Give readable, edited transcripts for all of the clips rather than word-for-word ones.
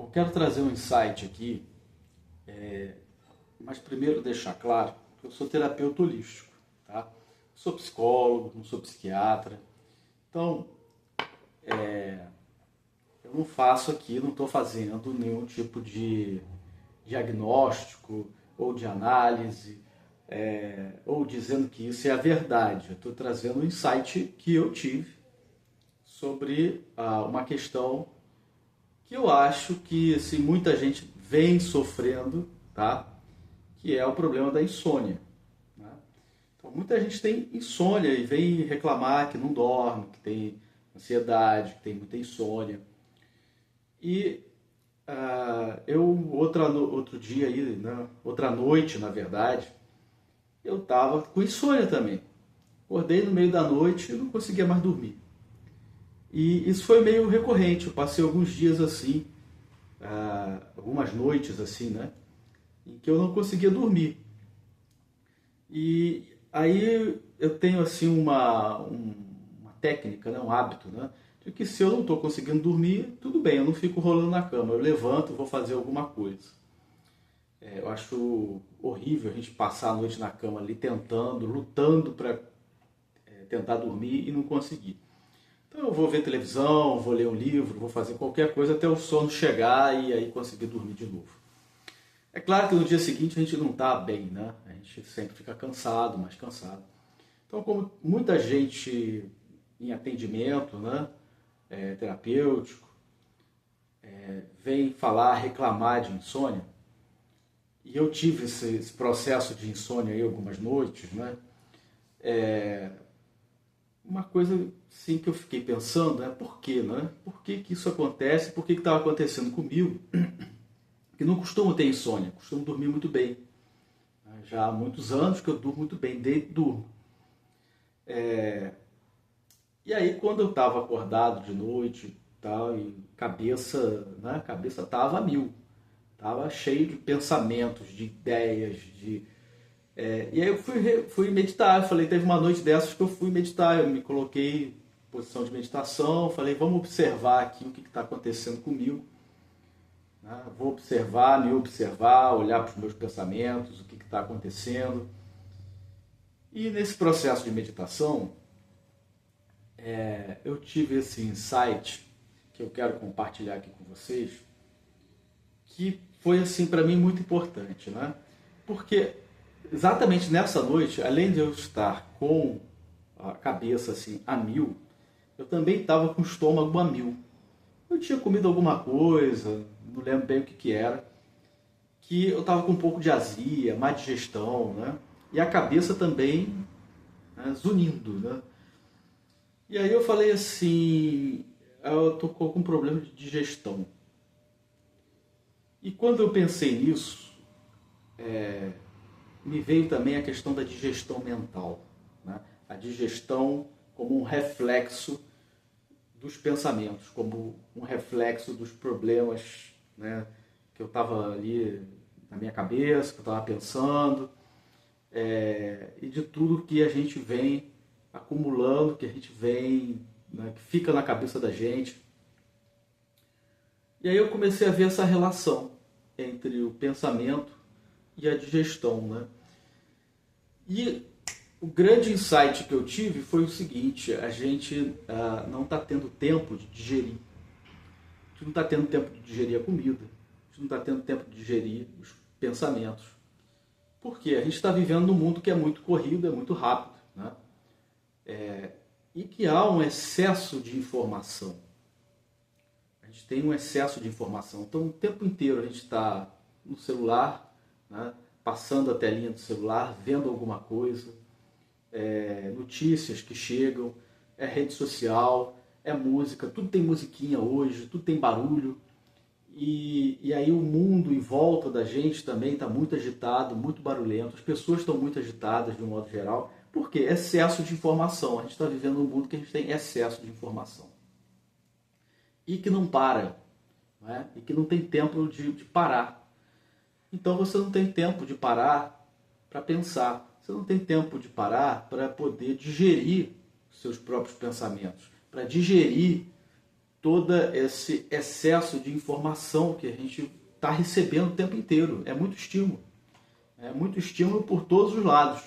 Eu quero trazer um insight aqui, mas primeiro deixar claro que eu sou terapeuta holístico, tá? Sou psicólogo, não sou psiquiatra. Então, eu não faço aqui, não estou fazendo nenhum tipo de diagnóstico ou de análise, ou dizendo que isso é a verdade. Eu estou trazendo um insight que eu tive sobre uma questão que eu acho que assim, muita gente vem sofrendo, tá? Que é o problema da insônia. Né? Então, muita gente tem insônia e vem reclamar que não dorme, que tem ansiedade, que tem muita insônia. E outro dia aí, né? Outra noite, na verdade, eu estava com insônia também. Acordei no meio da noite e não conseguia mais dormir. E isso foi meio recorrente. Eu passei alguns dias assim, algumas noites assim, né? Em que eu não conseguia dormir. E aí eu tenho assim uma técnica, né? Um hábito, né? De que se eu não estou conseguindo dormir, tudo bem, eu não fico rolando na cama. Eu levanto, vou fazer alguma coisa. Eu acho horrível a gente passar a noite na cama ali tentando, lutando para tentar dormir e não conseguir. Então eu vou ver televisão, vou ler um livro, vou fazer qualquer coisa até o sono chegar e aí conseguir dormir de novo. É claro que no dia seguinte a gente não está bem, né? A gente sempre fica cansado, mais cansado. Então, como muita gente em atendimento, né, terapêutico, vem falar, reclamar de insônia, e eu tive esse processo de insônia aí algumas noites, né? Uma coisa sim que eu fiquei pensando é por quê, né? Por que que isso acontece? Por que que estava acontecendo comigo? Que não costumo ter insônia, costumo dormir muito bem. Já há muitos anos que eu durmo muito bem, deito, durmo. E aí quando eu estava acordado de noite, tal, e cabeça, né? Cabeça estava a mil, estava cheio de pensamentos, de ideias, e aí eu fui meditar. Eu falei, teve uma noite dessas que eu fui meditar, eu me coloquei em posição de meditação, falei, vamos observar aqui o que está acontecendo comigo. Né? Vou observar, me observar, olhar para os meus pensamentos, o que está acontecendo. E nesse processo de meditação, eu tive esse insight que eu quero compartilhar aqui com vocês, que foi assim para mim muito importante, né? Porque exatamente nessa noite, além de eu estar com a cabeça assim a mil, eu também estava com o estômago a mil. Eu tinha comido alguma coisa, não lembro bem o que que era, que eu estava com um pouco de azia, má digestão, né? E a cabeça também, né, zunindo, né? E aí eu falei assim, eu tô com um problema de digestão. E quando eu pensei nisso, me veio também a questão da digestão mental, né? A digestão como um reflexo dos pensamentos, como um reflexo dos problemas, né, que eu estava ali na minha cabeça, que eu estava pensando, e de tudo que a gente vem acumulando, que a gente vem, né, que fica na cabeça da gente. E aí eu comecei a ver essa relação entre o pensamento e a digestão, né? E o grande insight que eu tive foi o seguinte: a gente não está tendo tempo de digerir. A gente não está tendo tempo de digerir a comida. A gente não está tendo tempo de digerir os pensamentos. Por quê? A gente está vivendo num mundo que é muito corrido, é muito rápido, né? E que há um excesso de informação. A gente tem um excesso de informação. Então, o tempo inteiro a gente está no celular, né? Passando a telinha do celular, vendo alguma coisa, notícias que chegam, rede social, música, tudo tem musiquinha hoje, tudo tem barulho. E aí o mundo em volta da gente também está muito agitado, muito barulhento, as pessoas estão muito agitadas de um modo geral. Por quê? Excesso de informação. A gente está vivendo num mundo que a gente tem excesso de informação. E que não para, né? E que não tem tempo de parar. Então você não tem tempo de parar para pensar. Você não tem tempo de parar para poder digerir os seus próprios pensamentos, para digerir todo esse excesso de informação que a gente está recebendo o tempo inteiro. É muito estímulo. É muito estímulo por todos os lados.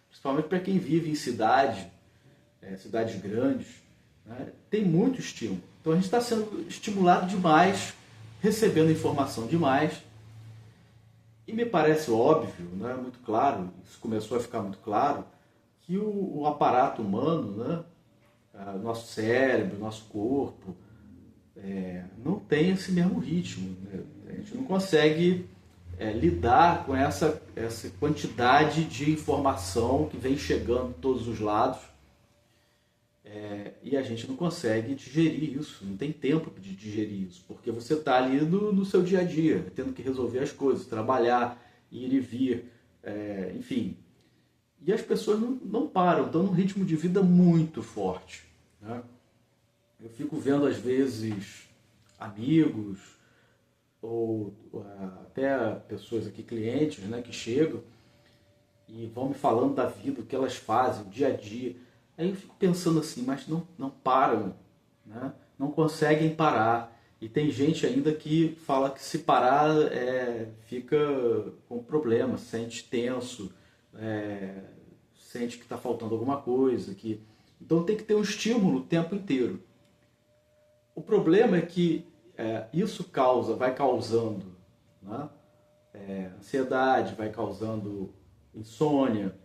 Principalmente para quem vive em cidades grandes. Né? Tem muito estímulo. Então a gente está sendo estimulado demais, recebendo informação demais. E me parece óbvio, né, muito claro, isso começou a ficar muito claro, que o aparato humano, né, nosso cérebro, nosso corpo, não tem esse mesmo ritmo. Né? A gente não consegue lidar com essa quantidade de informação que vem chegando de todos os lados, e a gente não consegue digerir isso, não tem tempo de digerir isso, porque você está ali no seu dia a dia, tendo que resolver as coisas, trabalhar, ir e vir, enfim. E as pessoas não param, estão num ritmo de vida muito forte. Né? Eu fico vendo, às vezes, amigos, ou até pessoas aqui, clientes, né, que chegam e vão me falando da vida, o que elas fazem, o dia a dia. Aí eu fico pensando assim, mas não param, né? Não conseguem parar. E tem gente ainda que fala que se parar fica com problema, sente tenso, sente que está faltando alguma coisa. Então tem que ter um estímulo o tempo inteiro. O problema é que isso vai causando, né? Ansiedade, vai causando insônia,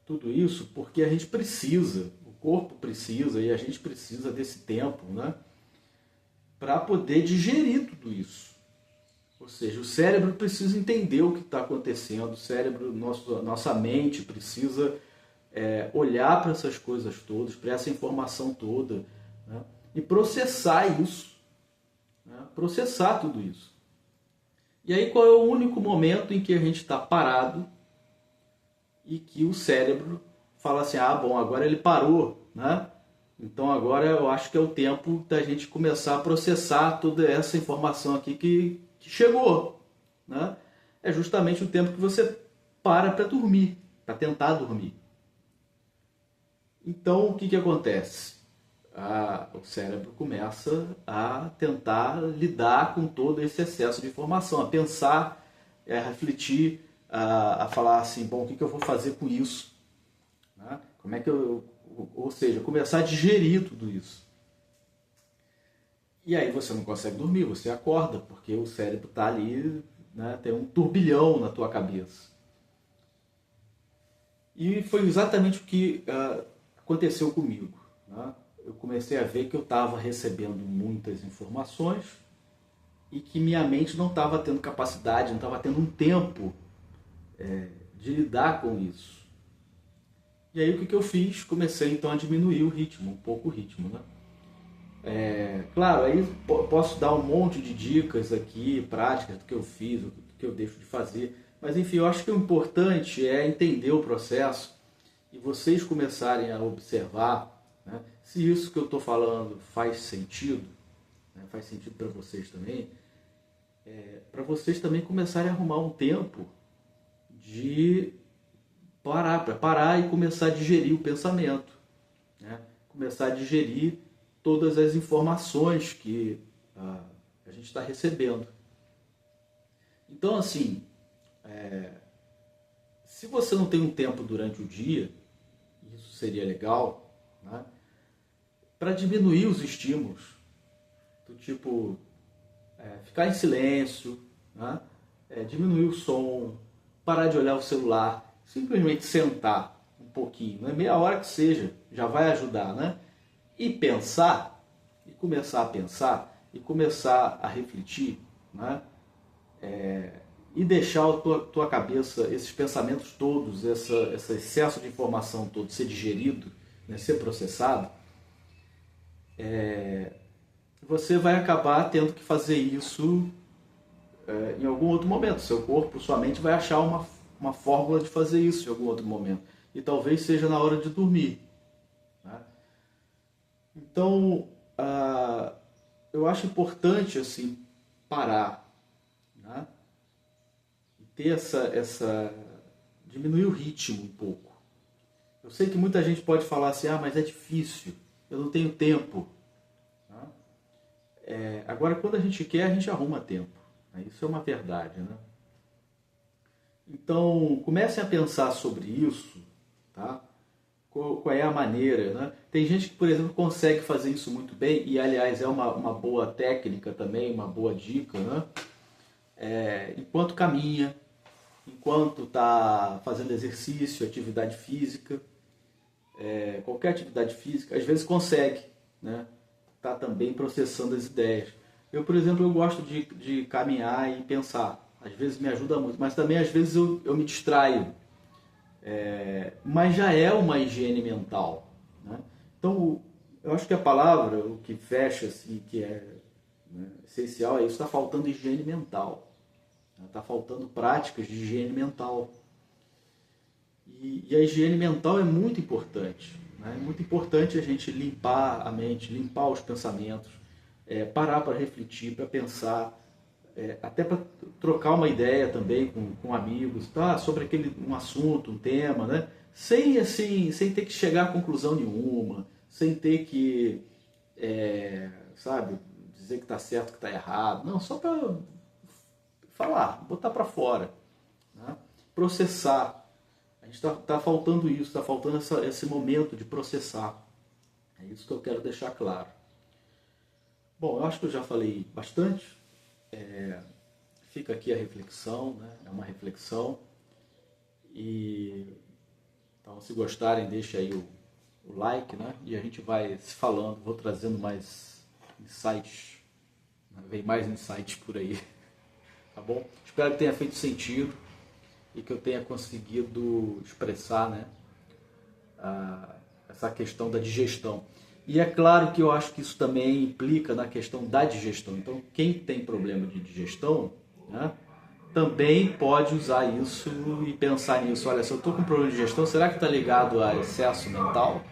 tudo isso porque a gente precisa, o corpo precisa e a gente precisa desse tempo, né, para poder digerir tudo isso. Ou seja, o cérebro precisa entender o que está acontecendo, o cérebro, nossa mente precisa olhar para essas coisas todas, para essa informação toda, né, e processar isso, né, processar tudo isso. E aí qual é o único momento em que a gente está parado e que o cérebro fala assim, bom, agora ele parou, né? Então agora eu acho que é o tempo da gente começar a processar toda essa informação aqui que chegou, né? É justamente o tempo que você para dormir, para tentar dormir. Então o que acontece? O cérebro começa a tentar lidar com todo esse excesso de informação, a pensar, a refletir, a falar assim, bom, o que eu vou fazer com isso? Né? Como é que ou seja, começar a digerir tudo isso. E aí você não consegue dormir, você acorda, porque o cérebro está ali, né, tem um turbilhão na tua cabeça. E foi exatamente o que aconteceu comigo. Né? Eu comecei a ver que eu estava recebendo muitas informações e que minha mente não estava tendo capacidade, não estava tendo um tempo de lidar com isso. E aí o que eu fiz? Comecei então a diminuir o ritmo, um pouco o ritmo, né? Claro, aí posso dar um monte de dicas aqui, práticas do que eu fiz, do que eu deixo de fazer, mas enfim, eu acho que o importante é entender o processo e vocês começarem a observar, né, se isso que eu estou falando faz sentido, né, faz sentido para vocês também, para vocês também começarem a arrumar um tempo de parar e começar a digerir o pensamento, né? Começar a digerir todas as informações que a gente está recebendo. Então, assim, se você não tem um tempo durante o dia, isso seria legal, né, para diminuir os estímulos, do tipo ficar em silêncio, né, diminuir o som, parar de olhar o celular, simplesmente sentar um pouquinho, né? Meia hora que seja, já vai ajudar, né? E pensar, e começar a pensar, e começar a refletir, né? E deixar a tua cabeça, esses pensamentos todos, esse excesso de informação todo ser digerido, né? Ser processado, você vai acabar tendo que fazer isso em algum outro momento. Seu corpo, sua mente vai achar uma fórmula de fazer isso em algum outro momento. E talvez seja na hora de dormir. Né? Então, eu acho importante assim, parar. Né? E ter diminuir o ritmo um pouco. Eu sei que muita gente pode falar assim, mas é difícil, eu não tenho tempo. Né? Agora, quando a gente quer, a gente arruma tempo. Né? Isso é uma verdade, né? Então, comecem a pensar sobre isso, tá? Qual é a maneira, né? Tem gente que, por exemplo, consegue fazer isso muito bem, e aliás é uma boa técnica também, uma boa dica, né? Enquanto caminha, enquanto está fazendo exercício, atividade física, qualquer atividade física, às vezes consegue, né? Tá também processando as ideias. Eu, por exemplo, eu gosto de caminhar e pensar. Às vezes me ajuda muito, mas também às vezes eu me distraio. Mas já é uma higiene mental, né? Então, eu acho que a palavra, o que fecha, assim, que é, né, essencial é isso, está faltando higiene mental. Está faltando práticas de higiene mental. E a higiene mental é muito importante. Né? É muito importante a gente limpar a mente, limpar os pensamentos, parar para refletir, para pensar, até para trocar uma ideia também com amigos, tá? Sobre um assunto, um tema, né? Sem ter que chegar a conclusão nenhuma, sem ter que, sabe, dizer que está certo, que está errado. Não, só para falar, botar para fora, né? Processar. A gente está faltando isso, está faltando esse momento de processar. É isso que eu quero deixar claro. Bom, eu acho que eu já falei bastante. Fica aqui a reflexão, né? É uma reflexão. Então, se gostarem, deixa aí o like, né? E a gente vai se falando, vou trazendo mais insights, né? Vem mais insights por aí, tá bom? Espero que tenha feito sentido e que eu tenha conseguido expressar, né, essa questão da digestão. E é claro que eu acho que isso também implica na questão da digestão. Então, quem tem problema de digestão, né, também pode usar isso e pensar nisso. Olha, se eu estou com problema de digestão, será que está ligado a excesso mental?